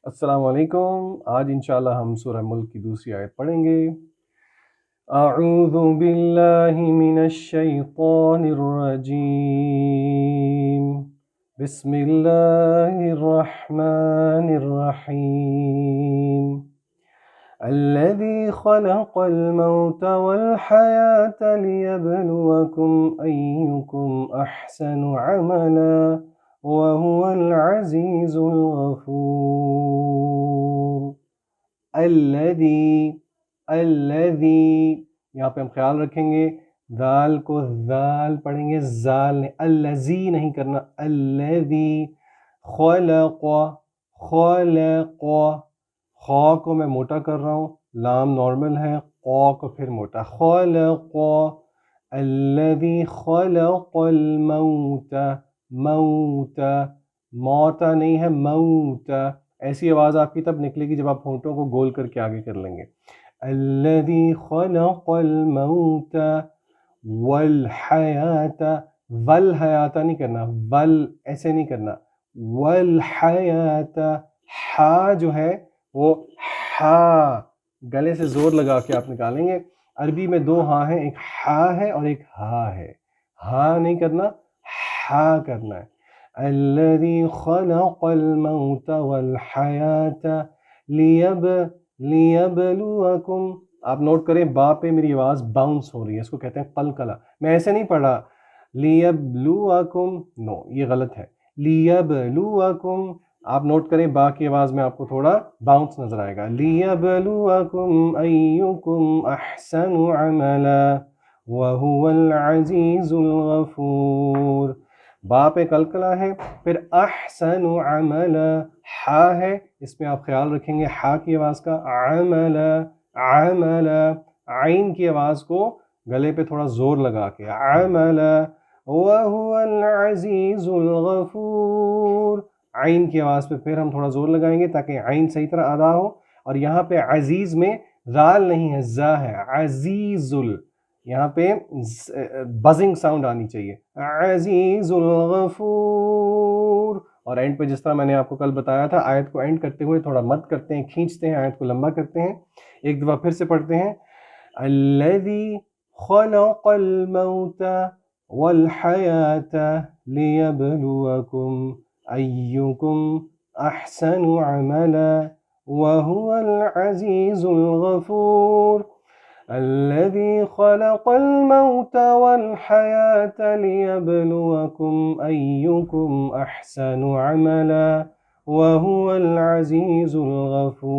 السلام علیکم۔ آج انشاءاللہ ہم سورہ ملک کی دوسری آیت پڑھیں گے۔ اعوذ باللہ من الشیطان الرجیم، بسم اللہ الرحمن الرحیم۔ الذی خلق الموت والحیاة لیبلوکم ایکم احسن عملا وَهُوَ الْعَزِيزُ الْغَفُورُ۔ الذی یہاں پہ ہم خیال رکھیں گے، ذال کو ذال پڑھیں گے، زال نہیں، الذی نہیں کرنا، الذی خلق خا کو میں موٹا کر رہا ہوں، لام نارمل ہے، قا کو پھر موٹا، خلق الذی خلق الموت، موتا نہیں ہے، موتا، ایسی آواز آپ کی تب نکلے گی جب آپ ہونٹوں کو گول کر کے آگے کر لیں گے۔ الذی خلق الموت والحیات، والحیات نہیں کرنا، ایسے نہیں کرنا، والحیات، ہا جو ہے وہ ہا گلے سے زور لگا کے آپ نکالیں گے۔ عربی میں دو ہاں ہیں، ایک ہا ہے اور ایک ہا ہے، ہا نہیں کرنا، ہا کرنا ہے۔ الذی خلق الموت والحیات لیبلوکم، آپ نوٹ کریں با پہ میری آواز باؤنس ہو رہی ہے، اس کو کہتے ہیں قلقلہ۔ میں ایسے نہیں پڑھا لیبلوکم، نو یہ غلط ہے، لیبلوکم، آپ نوٹ کریں با کی آواز میں آپ کو تھوڑا باؤنس نظر آئے گا، لیبلوکم ایکم احسن عملا وَهُوَ الْعَزِيزُ الْغَفُورُ۔ با پہ قلقلہ ہے، پھر احسن عملا، ہا ہے، اس میں آپ خیال رکھیں گے ہا کی آواز کا، عملا، عین کی آواز کو گلے پہ تھوڑا زور لگا کے، عملا وَهُوَ الْعَزِيزُ الْغَفُورُ، عین کی آواز پہ پھر ہم تھوڑا زور لگائیں گے تاکہ عین صحیح طرح ادا ہو، اور یہاں پہ عزیز میں ذال نہیں ہے، زا ہے، عزیز یہاں پہ بزنگ ساؤنڈ آنی چاہیے، عزیز الغفور۔ اور اینڈ پہ جس طرح میں نے آپ کو کل بتایا تھا، آیت کو اینڈ کرتے ہوئے تھوڑا مد کرتے ہیں، کھینچتے ہیں، آیت کو لمبا کرتے ہیں۔ ایک دفعہ پھر سے پڑھتے ہیں، الذی خلق الموت والحیاة لیبلوکم ایکم احسن عملا وَهُوَ الْعَزِيزُ الْغَفُورُ۔ الذي خلق الموت والحياة ليبلوكم أيكم أحسن عملا وهو العزيز الغفور۔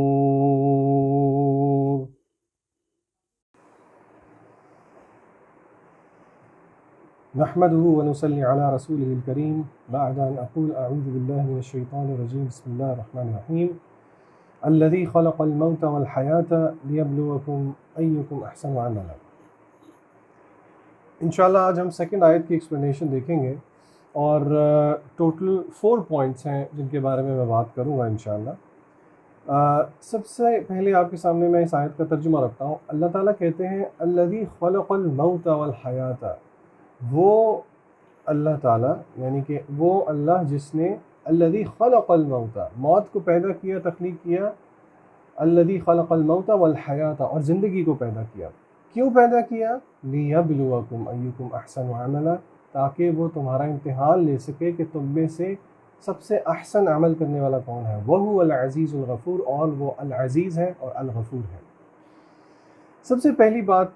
نحمده ونصلي على رسوله الكريم، بعد أن أقول أعوذ بالله من الشيطان الرجيم، بسم الله الرحمن الرحيم، الذي خلق الموت والحیاة لیبلوکم ایکم احسن عملا۔ انشاءاللہ آج ہم سیکنڈ آیت کی ایکسپلینیشن دیکھیں گے، اور ٹوٹل 4 پوائنٹس ہیں جن کے بارے میں بات کروں گا انشاءاللہ۔ سب سے پہلے آپ کے سامنے میں اس آیت کا ترجمہ رکھتا ہوں۔ اللہ تعالیٰ کہتے ہیں الذی خلق الموت والحیاة، وہ اللہ تعالیٰ یعنی کہ وہ اللہ جس نے الذی خلق الموت، موت کو پیدا کیا، تخلیق کیا، الذی خلق الموت والحیاة، اور زندگی کو پیدا کیا۔ کیوں پیدا کیا؟ لیبلوکم ایکم احسن عملا، تاکہ وہ تمہارا امتحان لے سکے کہ تم میں سے سب سے احسن عمل کرنے والا کون ہے، وَهُوَ الْعَزِيزُ الْغَفُورُ، اور وہ العزیز ہے اور الغفور ہے۔ سب سے پہلی بات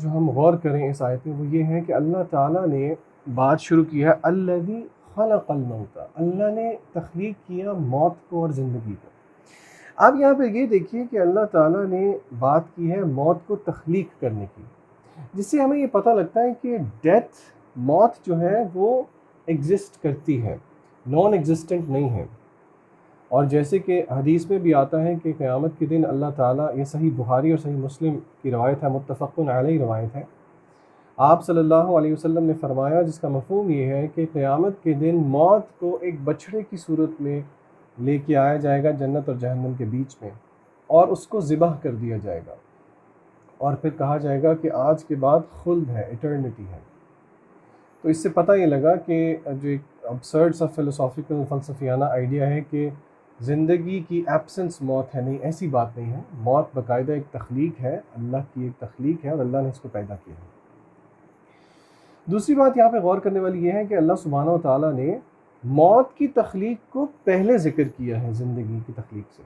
جو ہم غور کریں اس آیت میں وہ یہ ہے کہ اللہ تعالیٰ نے بات شروع کی ہے الذی خلق الموت، اللہ نے تخلیق کیا موت کو اور زندگی کو۔ اب یہاں پہ یہ دیکھیے کہ اللہ تعالیٰ نے بات کی ہے موت کو تخلیق کرنے کی، جس سے ہمیں یہ پتہ لگتا ہے کہ ڈیتھ، موت جو ہے وہ ایگزسٹ کرتی ہے، نان ایگزسٹنٹ نہیں ہے۔ اور جیسے کہ حدیث میں بھی آتا ہے کہ قیامت کے دن اللہ تعالیٰ، یہ صحیح بخاری اور صحیح مسلم کی روایت ہے، متفق علیہ روایت ہے، آپ صلی اللہ علیہ وسلم نے فرمایا، جس کا مفہوم یہ ہے کہ قیامت کے دن موت کو ایک بچھڑے کی صورت میں لے کے آیا جائے گا جنت اور جہنم کے بیچ میں، اور اس کو ذبح کر دیا جائے گا، اور پھر کہا جائے گا کہ آج کے بعد خلد ہے، ایٹرنٹی ہے۔ تو اس سے پتہ یہ لگا کہ جو ایک ابسرڈ سا فلسافیکل فلسفیانہ آئیڈیا ہے کہ زندگی کی ایبسنس موت ہے، نہیں، ایسی بات نہیں ہے۔ موت باقاعدہ ایک تخلیق ہے، اللہ کی ایک تخلیق ہے اور اللہ نے اس کو پیدا کیا ہے۔ دوسری بات یہاں پہ غور کرنے والی یہ ہے کہ اللہ سبحانہ و تعالیٰ نے موت کی تخلیق کو پہلے ذکر کیا ہے زندگی کی تخلیق سے۔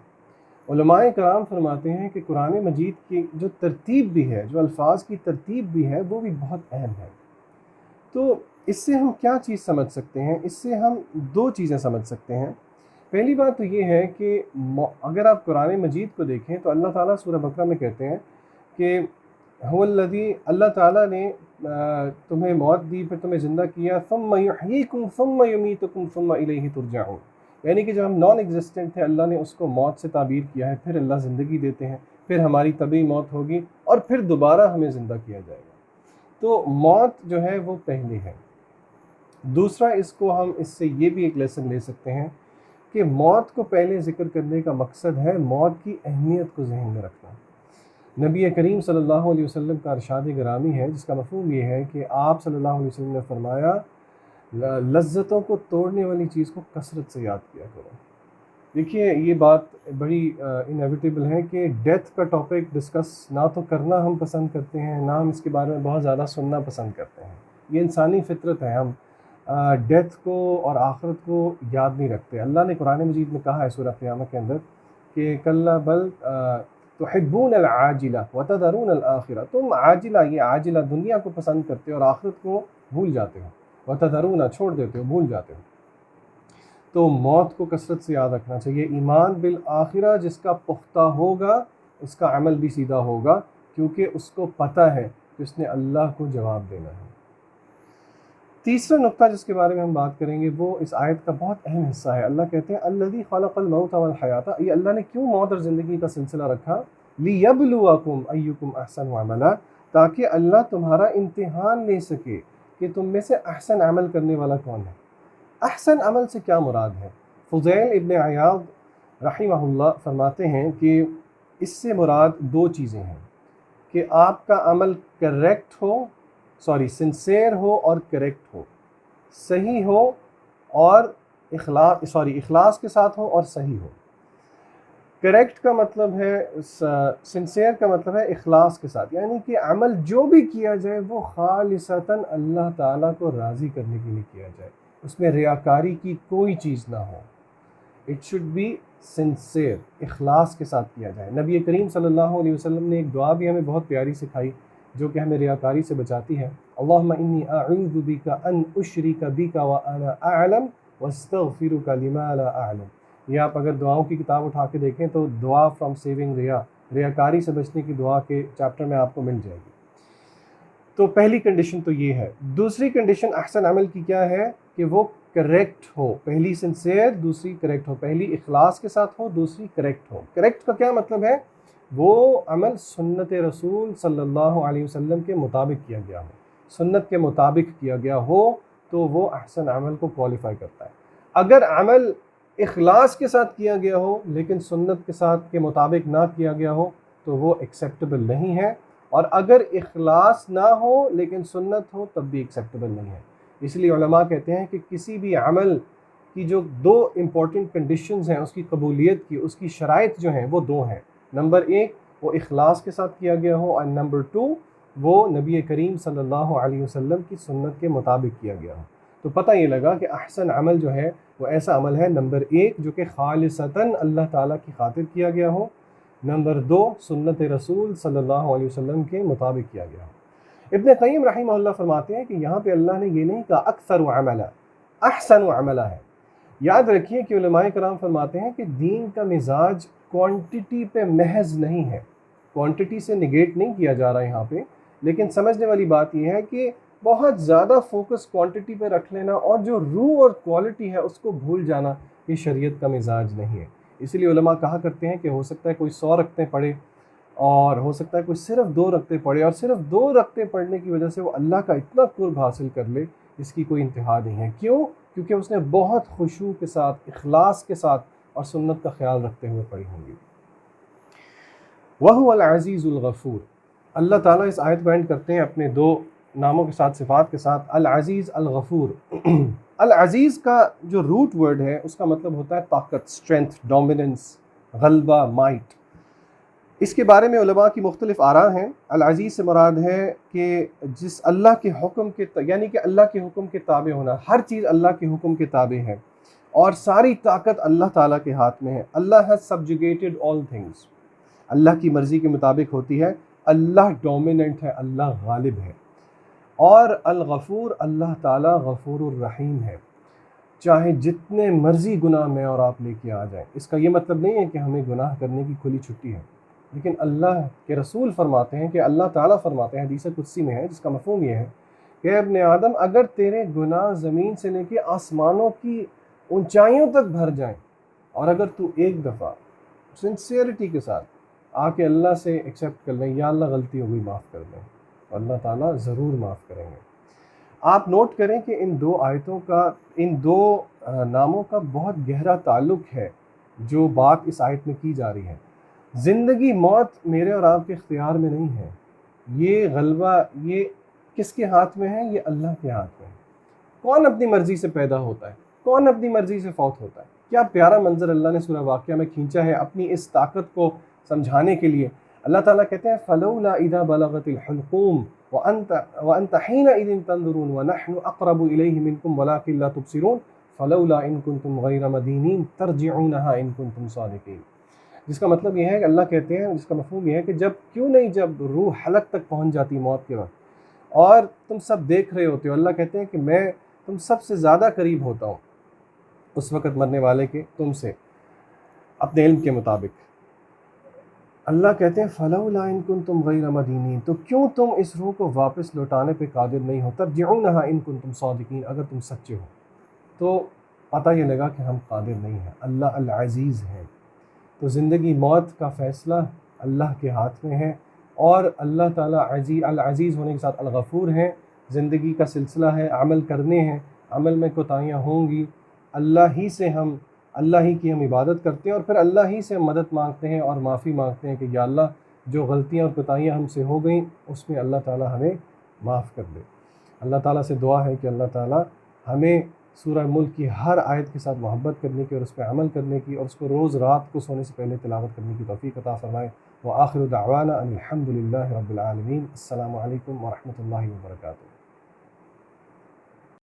علماء کرام فرماتے ہیں کہ قرآن مجید کی جو ترتیب بھی ہے، جو الفاظ کی ترتیب بھی ہے، وہ بھی بہت اہم ہے۔ تو اس سے ہم کیا چیز سمجھ سکتے ہیں؟ اس سے ہم دو چیزیں سمجھ سکتے ہیں۔ پہلی بات تو یہ ہے کہ اگر آپ قرآن مجید کو دیکھیں تو اللہ تعالیٰ سورہ بقرہ میں کہتے ہیں کہ هو الذی، اللہ تعالیٰ نے تمہیں موت دی، پھر تمہیں زندہ کیا، ثم یحییکم ثم یمیتکم ثم الیہ ترجعون، یعنی کہ جب ہم نان ایگزسٹنٹ تھے اللہ نے اس کو موت سے تعبیر کیا ہے، پھر اللہ زندگی دیتے ہیں، پھر ہماری طبعی موت ہوگی اور پھر دوبارہ ہمیں زندہ کیا جائے گا۔ تو موت جو ہے وہ پہلے ہے۔ دوسرا، اس کو ہم اس سے یہ بھی ایک لیسن لے سکتے ہیں کہ موت کو پہلے ذکر کرنے کا مقصد ہے موت کی اہمیت کو ذہن میں رکھنا۔ نبی کریم صلی اللہ علیہ وسلم کا ارشاد گرامی ہے جس کا مفہوم یہ ہے کہ آپ صلی اللہ علیہ وسلم نے فرمایا لذتوں کو توڑنے والی چیز کو کثرت سے یاد کیا کرو۔ دیکھیے یہ بات بڑی انیویٹیبل ہے کہ ڈیتھ کا ٹاپک ڈسکس نہ تو کرنا ہم پسند کرتے ہیں، نہ ہم اس کے بارے میں بہت زیادہ سننا پسند کرتے ہیں۔ یہ انسانی فطرت ہے، ہم ڈیتھ کو اور آخرت کو یاد نہیں رکھتے۔ اللہ نے قرآن مجید میں کہا ہے سورہ قیامہ کے اندر کہ کلا بل تحبون العاجلہ وتذرون الآخرہ، تم عاجلہ، یہ عاجلہ دنیا کو پسند کرتے ہو اور آخرت کو بھول جاتے ہو، وتذرون چھوڑ دیتے ہو، بھول جاتے ہو۔ تو موت کو کثرت سے یاد رکھنا چاہیے۔ ایمان بالآخرہ جس کا پختہ ہوگا اس کا عمل بھی سیدھا ہوگا، کیونکہ اس کو پتہ ہے کہ اس نے اللہ کو جواب دینا ہے۔ تیسرا نقطہ جس کے بارے میں ہم بات کریں گے وہ اس آیت کا بہت اہم حصہ ہے۔ اللہ کہتے ہیں الذی خلق الموت والحیات، یہ اللہ نے کیوں موت اور زندگی کا سلسلہ رکھا؟ لیبلوکم ایکم احسن عملا، تاکہ اللہ تمہارا امتحان لے سکے کہ تم میں سے احسن عمل کرنے والا کون ہے۔ احسن عمل سے کیا مراد ہے؟ فضیل ابن عیاض رحمہ اللہ فرماتے ہیں کہ اس سے مراد دو چیزیں ہیں، کہ آپ کا عمل کریکٹ ہو، سنسیئر ہو اور کریکٹ ہو، صحیح ہو اور اخلاص کے ساتھ ہو اور صحیح ہو۔ کریکٹ کا مطلب ہے، سنسیئر کا مطلب ہے اخلاص کے ساتھ، یعنی کہ عمل جو بھی کیا جائے وہ خالصتاً اللہ تعالیٰ کو راضی کرنے کے لیے کیا جائے، اس میں ریاکاری کی کوئی چیز نہ ہو۔ اٹ شوڈ بی سنسیئر، اخلاص کے ساتھ کیا جائے۔ نبی کریم صلی اللہ علیہ وسلم نے ایک دعا بھی ہمیں بہت پیاری سکھائی جو کہ ہمیں ریاکاری سے بچاتی ہے۔ اللہم انی اعوذ بک ان اشرک بک وانا اعلم واستغفرک لما لا اعلم۔ یہ آپ اگر دعاؤں کی کتاب اٹھا کے دیکھیں تو دعا فرام سیونگ ریاکاری سے بچنے کی دعا کے چیپٹر میں آپ کو مل جائے گی۔ تو پہلی کنڈیشن تو یہ ہے۔ دوسری کنڈیشن احسن عمل کی کیا ہے؟ کہ وہ کریکٹ ہو، پہلی سنسیئر، دوسری کریکٹ ہو، پہلی اخلاص کے ساتھ ہو، دوسری کریکٹ ہو۔ کریکٹ کا کیا مطلب ہے؟ وہ عمل سنت رسول صلی اللہ علیہ وسلم کے مطابق کیا گیا ہو، سنت کے مطابق کیا گیا ہو تو وہ احسن عمل کو کوالیفائی کرتا ہے۔ اگر عمل اخلاص کے ساتھ کیا گیا ہو لیکن سنت کے ساتھ کے مطابق نہ کیا گیا ہو تو وہ ایکسیپٹیبل نہیں ہے، اور اگر اخلاص نہ ہو لیکن سنت ہو تب بھی ایکسیپٹیبل نہیں ہے۔ اس لیے علماء کہتے ہیں کہ کسی بھی عمل کی جو دو امپورٹنٹ کنڈیشنز ہیں اس کی قبولیت کی، اس کی شرائط جو ہیں وہ دو ہیں۔ نمبر ایک وہ اخلاص کے ساتھ کیا گیا ہو، اور نمبر ٹو وہ نبی کریم صلی اللہ علیہ وسلم کی سنت کے مطابق کیا گیا ہو۔ تو پتہ یہ لگا کہ احسن عمل جو ہے وہ ایسا عمل ہے نمبر ایک جو کہ خالصتاً اللہ تعالیٰ کی خاطر کیا گیا ہو، نمبر دو سنت رسول صلی اللہ علیہ وسلم کے مطابق کیا گیا ہو۔ ابن قیم رحمہ اللہ فرماتے ہیں کہ یہاں پہ اللہ نے یہ نہیں کہا اکثر عملہ، احسن عملہ ہے۔ یاد رکھیے کہ علماء کرام فرماتے ہیں کہ دین کا مزاج کوانٹٹی پہ محض نہیں ہے، کوانٹٹی سے نگیٹ نہیں کیا جا رہا یہاں پہ، لیکن سمجھنے والی بات یہ ہے کہ بہت زیادہ فوکس کوانٹٹی پہ رکھ لینا اور جو روح اور کوالٹی ہے اس کو بھول جانا، یہ شریعت کا مزاج نہیں ہے۔ اس لیے علماء کہا کرتے ہیں کہ ہو سکتا ہے کوئی 100 رکعتیں پڑھے اور ہو سکتا ہے کوئی صرف 2 رکعتیں پڑھے، اور صرف 2 رکعتیں پڑھنے کی وجہ سے وہ اللہ کا اتنا قرب حاصل کر لے اس کی کوئی انتہا نہیں ہے۔ کیوں؟ کیونکہ اس نے بہت خشوع کے ساتھ، اخلاص کے ساتھ اور سنت کا خیال رکھتے ہوئے پڑھی ہوں گی۔ وَهُوَ الْعَزِيزُ الْغَفُورُ، اللہ تعالیٰ اس آیت کو اینڈ کرتے ہیں اپنے 2 ناموں کے ساتھ، صفات کے ساتھ، العزیز الغفور۔ العزیز کا جو روٹ ورڈ ہے اس کا مطلب ہوتا ہے طاقت، اسٹرینتھ، ڈومیننس، غلبہ، مائٹ۔ اس کے بارے میں علماء کی مختلف آراء ہیں۔ العزیز سے مراد ہے کہ جس اللہ کے حکم کے یعنی کہ اللہ کے حکم کے تابع ہونا، ہر چیز اللہ کے حکم کے تابع ہے اور ساری طاقت اللہ تعالیٰ کے ہاتھ میں ہے۔ اللہ has subjugated all things، اللہ کی مرضی کے مطابق ہوتی ہے، اللہ ڈومیننٹ ہے، اللہ غالب ہے۔ اور الغفور، اللہ تعالیٰ غفور الرحیم ہے، چاہے جتنے مرضی گناہ میں اور آپ لے کے آ جائیں۔ اس کا یہ مطلب نہیں ہے کہ ہمیں گناہ کرنے کی کھلی چھٹی ہے، لیکن اللہ کے رسول فرماتے ہیں کہ اللہ تعالیٰ فرماتے ہیں، حدیث قدسی میں ہے، جس کا مفہوم یہ ہے کہ ابن آدم اگر تیرے گناہ زمین سے لے کے آسمانوں کی اونچائیوں تک بھر جائیں اور اگر تو ایک دفعہ سنسیئرٹی کے ساتھ آ کے اللہ سے ایکسیپٹ کر لیں، یا اللہ غلطی ہو گئی معاف کر دیں، تو اللہ تعالیٰ ضرور معاف کریں گے۔ آپ نوٹ کریں کہ ان دو آیتوں کا، ان دو ناموں کا بہت گہرا تعلق ہے جو بات اس آیت میں کی جا رہی ہے۔ زندگی موت میرے اور آپ کے اختیار میں نہیں ہے، یہ غلبہ یہ کس کے ہاتھ میں ہے؟ یہ اللہ کے ہاتھ میں ہے۔ کون اپنی مرضی سے پیدا ہوتا ہے؟ کون اپنی مرضی سے فوت ہوتا ہے؟ کیا پیارا منظر اللہ نے سورہ واقعہ میں کھینچا ہے اپنی اس طاقت کو سمجھانے کے لیے۔ اللہ تعالیٰ کہتے ہیں فَلَوْلَا إِذَا بَلَغَتِ الْحُلْقُومَ وَأَنْتَ حِينَئِذٍ تَنظُرُونَ وَنَحْنُ أَقْرَبُ إِلَيْهِ مِنْكُمْ وَلَٰكِن لَا تُبْصِرُونَ فَلَوْلَا إِن كُنتُمْ غَيْرَ مَدِينِينَ تَرْجِعُونَهَا إِن كُنتُمْ صَادِقِينَ۔ جس کا مطلب یہ ہے کہ اللہ کہتے ہیں، جس کا مفہوم یہ ہے کہ جب روح حلق تک پہنچ جاتی موت کے وقت اور تم سب دیکھ رہے ہوتے ہو، اللہ کہتے ہیں کہ میں تم سب سے زیادہ قریب ہوتا ہوں اس وقت مرنے والے کے تم سے اپنے علم کے مطابق۔ اللہ کہتے ہیں فَلَوْلَا إِن كُنتُمْ غَيْرَ مَدِينِينَ، تو کیوں تم اس روح کو واپس لوٹانے پہ قادر نہیں ہو؟ تَرْجِعُونَهَا إِن كُنتُمْ صَادِقِينَ، اگر تم سچے ہو تو پتہ یہ لگا کہ ہم قادر نہیں ہیں، اللہ العزیز ہے۔ تو زندگی موت کا فیصلہ اللہ کے ہاتھ میں ہے، اور اللہ تعالیٰ العزیز ہونے کے ساتھ الغفور ہیں۔ زندگی کا سلسلہ ہے، عمل کرنے ہیں، عمل میں کوتاہیاں ہوں گی، اللہ ہی کی ہم عبادت کرتے ہیں اور پھر اللہ ہی سے ہم مدد مانگتے ہیں اور معافی مانگتے ہیں کہ یا اللہ جو غلطیاں اور کوتاہیاں ہم سے ہو گئیں اس میں اللہ تعالیٰ ہمیں معاف کر دے۔ اللہ تعالیٰ سے دعا ہے کہ اللہ تعالیٰ ہمیں سورہ ملک کی ہر آیت کے ساتھ محبت کرنے کی اور اس پہ عمل کرنے کی اور اس کو روز رات کو سونے سے پہلے تلاوت کرنے کی توفیق عطا فرمائے۔ وآخر دعوانا ان الحمد للہ رب العالمین۔ السلام علیکم ورحمۃ اللہ وبرکاتہ۔